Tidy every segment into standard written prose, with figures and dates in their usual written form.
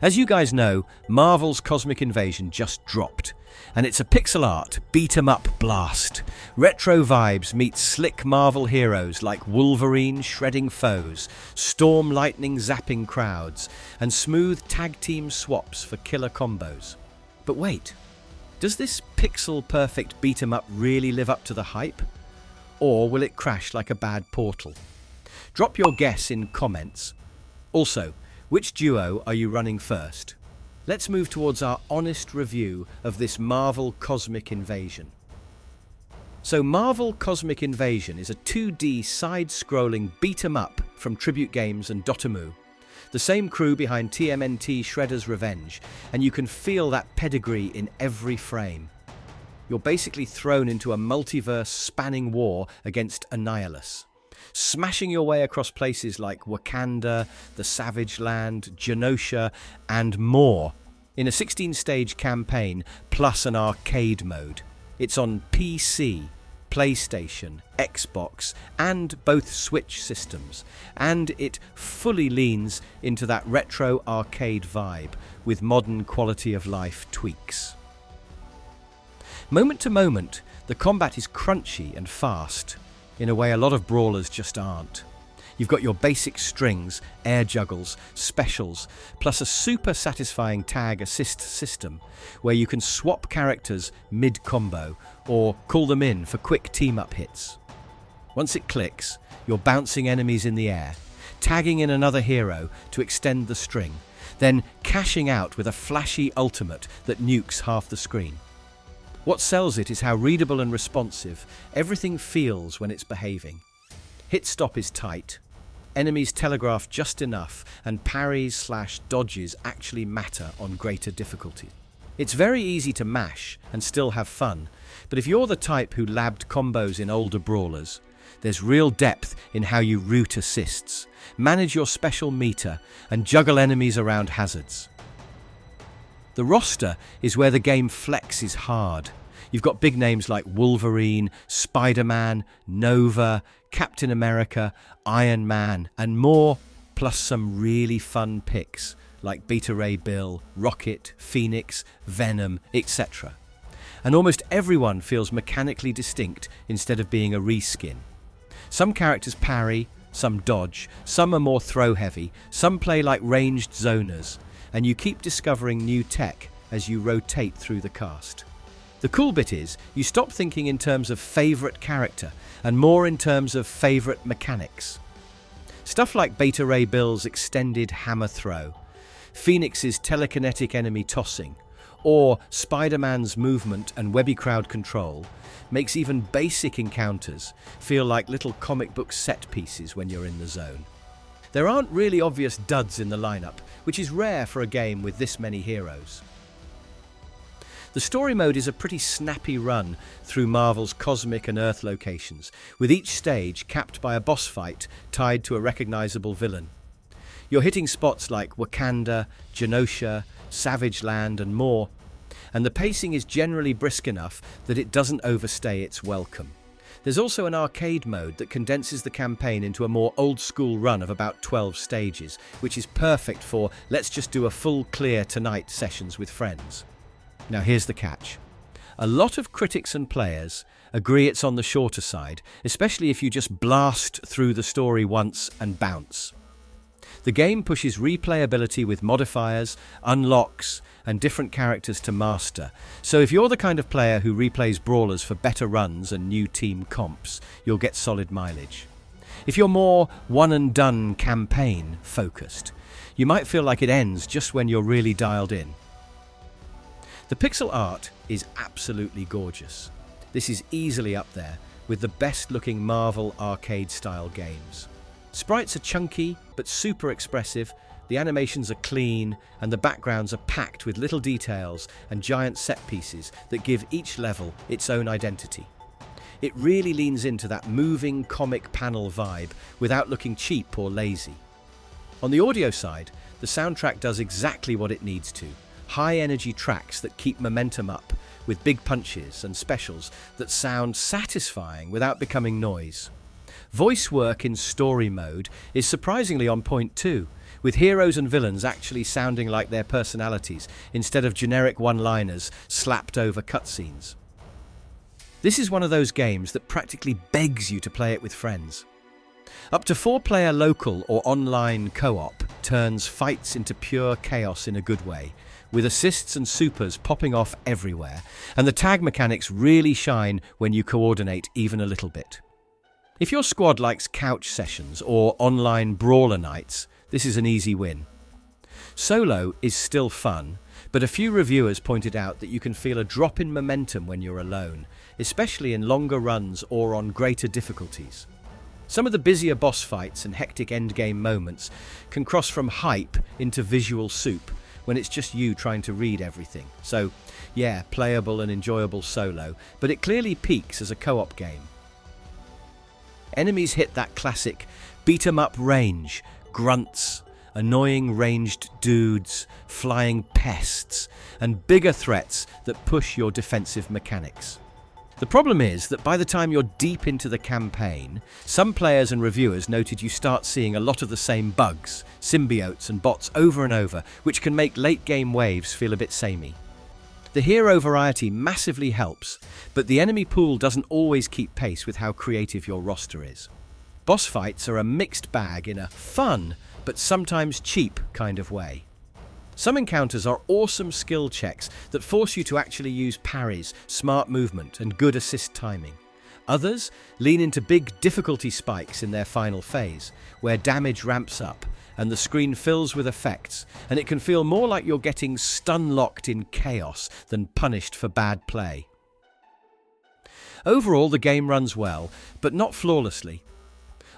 As you guys know, Marvel's Cosmic Invasion just dropped, and it's a pixel art beat-em-up blast. Retro vibes meet slick Marvel heroes like Wolverine shredding foes, storm lightning zapping crowds, and smooth tag team swaps for killer combos. But wait, does this pixel-perfect beat-em-up really live up to the hype? Or will it crash like a bad Portal? Drop your guess in comments. Also, which duo are you running first? Let's move towards our honest review of this Marvel Cosmic Invasion. So Marvel Cosmic Invasion is a 2D side-scrolling beat-em-up from Tribute Games and Dotemu, the same crew behind TMNT Shredder's Revenge, and you can feel that pedigree in every frame. You're basically thrown into a multiverse-spanning war against Annihilus, smashing your way across places like Wakanda, the Savage Land, Genosha, and more, in a 16-stage campaign plus an arcade mode. It's on PC, PlayStation, Xbox, and both Switch systems, and it fully leans into that retro arcade vibe with modern quality-of-life tweaks. Moment to moment, the combat is crunchy and fast, in a way a lot of brawlers just aren't. You've got your basic strings, air juggles, specials, plus a super satisfying tag assist system where you can swap characters mid-combo or call them in for quick team-up hits. Once it clicks, you're bouncing enemies in the air, tagging in another hero to extend the string, then cashing out with a flashy ultimate that nukes half the screen. What sells it is how readable and responsive everything feels when it's behaving. Hit stop is tight, enemies telegraph just enough, and parries/dodges actually matter on greater difficulty. It's very easy to mash and still have fun, but if you're the type who labbed combos in older brawlers, there's real depth in how you route assists, manage your special meter, and juggle enemies around hazards. The roster is where the game flexes hard. You've got big names like Wolverine, Spider-Man, Nova, Captain America, Iron Man, and more, plus some really fun picks like Beta Ray Bill, Rocket, Phoenix, Venom, etc. And almost everyone feels mechanically distinct instead of being a reskin. Some characters parry, some dodge, some are more throw-heavy, some play like ranged zoners, and you keep discovering new tech as you rotate through the cast. The cool bit is, you stop thinking in terms of favourite character and more in terms of favourite mechanics. Stuff like Beta Ray Bill's extended hammer throw, Phoenix's telekinetic enemy tossing, or Spider-Man's movement and webby crowd control makes even basic encounters feel like little comic book set pieces when you're in the zone. There aren't really obvious duds in the lineup, which is rare for a game with this many heroes. The story mode is a pretty snappy run through Marvel's cosmic and Earth locations, with each stage capped by a boss fight tied to a recognizable villain. You're hitting spots like Wakanda, Genosha, Savage Land, and more, and the pacing is generally brisk enough that it doesn't overstay its welcome. There's also an arcade mode that condenses the campaign into a more old-school run of about 12 stages, which is perfect for let's just do a full clear tonight sessions with friends. Now here's the catch. A lot of critics and players agree it's on the shorter side, especially if you just blast through the story once and bounce. The game pushes replayability with modifiers, unlocks, and different characters to master. So if you're the kind of player who replays brawlers for better runs and new team comps, you'll get solid mileage. If you're more one-and-done campaign focused, you might feel like it ends just when you're really dialed in. The pixel art is absolutely gorgeous. This is easily up there with the best-looking Marvel arcade-style games. Sprites are chunky but super expressive, the animations are clean, and the backgrounds are packed with little details and giant set pieces that give each level its own identity. It really leans into that moving comic panel vibe without looking cheap or lazy. On the audio side, the soundtrack does exactly what it needs to. High-energy tracks that keep momentum up, with big punches and specials that sound satisfying without becoming noise. Voice work in story mode is surprisingly on point too, with heroes and villains actually sounding like their personalities instead of generic one-liners slapped over cutscenes. This is one of those games that practically begs you to play it with friends. Up to 4-player local or online co-op turns fights into pure chaos in a good way, with assists and supers popping off everywhere, and the tag mechanics really shine when you coordinate even a little bit. If your squad likes couch sessions or online brawler nights, this is an easy win. Solo is still fun, but a few reviewers pointed out that you can feel a drop in momentum when you're alone, especially in longer runs or on greater difficulties. Some of the busier boss fights and hectic endgame moments can cross from hype into visual soup when it's just you trying to read everything. So, yeah, playable and enjoyable solo, but it clearly peaks as a co-op game. Enemies hit that classic beat-em-up range, grunts, annoying ranged dudes, flying pests, and bigger threats that push your defensive mechanics. The problem is that by the time you're deep into the campaign, some players and reviewers noted you start seeing a lot of the same bugs, symbiotes and bots over and over, which can make late-game waves feel a bit samey. The hero variety massively helps, but the enemy pool doesn't always keep pace with how creative your roster is. Boss fights are a mixed bag in a fun, but sometimes cheap kind of way. Some encounters are awesome skill checks that force you to actually use parries, smart movement, and good assist timing. Others lean into big difficulty spikes in their final phase, where damage ramps up and the screen fills with effects, and it can feel more like you're getting stun-locked in chaos than punished for bad play. Overall, the game runs well, but not flawlessly.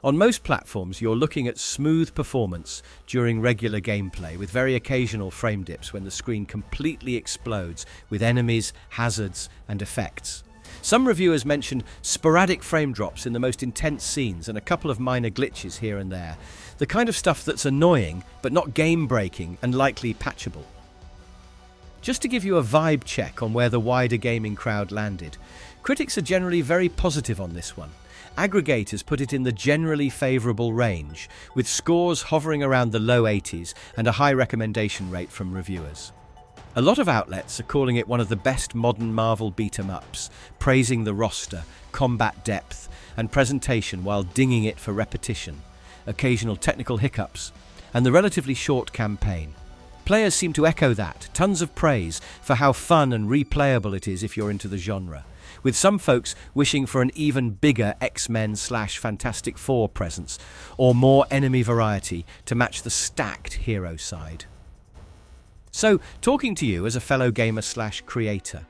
On most platforms, you're looking at smooth performance during regular gameplay, with very occasional frame dips when the screen completely explodes with enemies, hazards, and effects. Some reviewers mentioned sporadic frame drops in the most intense scenes and a couple of minor glitches here and there, the kind of stuff that's annoying but not game-breaking and likely patchable. Just to give you a vibe check on where the wider gaming crowd landed, critics are generally very positive on this one. Aggregators put it in the generally favourable range, with scores hovering around the low 80s and a high recommendation rate from reviewers. A lot of outlets are calling it one of the best modern Marvel beat-em-ups, praising the roster, combat depth, and presentation while dinging it for repetition, occasional technical hiccups, and the relatively short campaign. Players seem to echo that, tons of praise for how fun and replayable it is if you're into the genre, with some folks wishing for an even bigger X-Men/Fantastic Four presence, or more enemy variety to match the stacked hero side. So, talking to you as a fellow gamer/creator,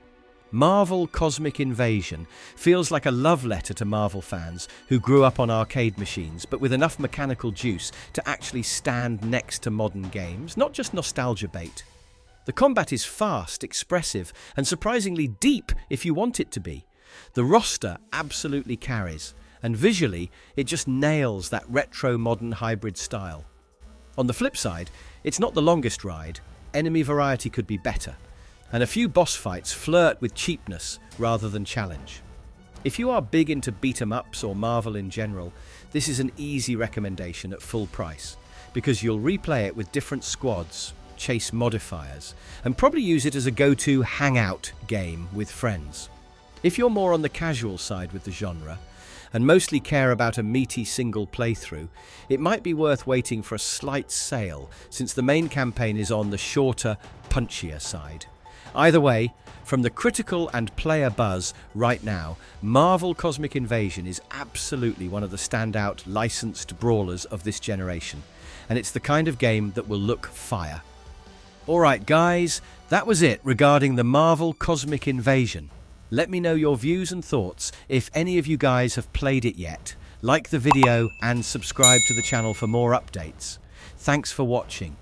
Marvel Cosmic Invasion feels like a love letter to Marvel fans who grew up on arcade machines, but with enough mechanical juice to actually stand next to modern games, not just nostalgia bait. The combat is fast, expressive, and surprisingly deep if you want it to be. The roster absolutely carries, and visually, it just nails that retro-modern hybrid style. On the flip side, it's not the longest ride, enemy variety could be better, and a few boss fights flirt with cheapness rather than challenge. If you are big into beat-em-ups or Marvel in general, this is an easy recommendation at full price, because you'll replay it with different squads, chase modifiers, and probably use it as a go-to hangout game with friends. If you're more on the casual side with the genre, and mostly care about a meaty single playthrough, it might be worth waiting for a slight sale, since the main campaign is on the shorter, punchier side. Either way, from the critical and player buzz right now, Marvel Cosmic Invasion is absolutely one of the standout licensed brawlers of this generation, and it's the kind of game that will look fire. Alright guys, that was it regarding the Marvel Cosmic Invasion. Let me know your views and thoughts if any of you guys have played it yet. Like the video and subscribe to the channel for more updates. Thanks for watching.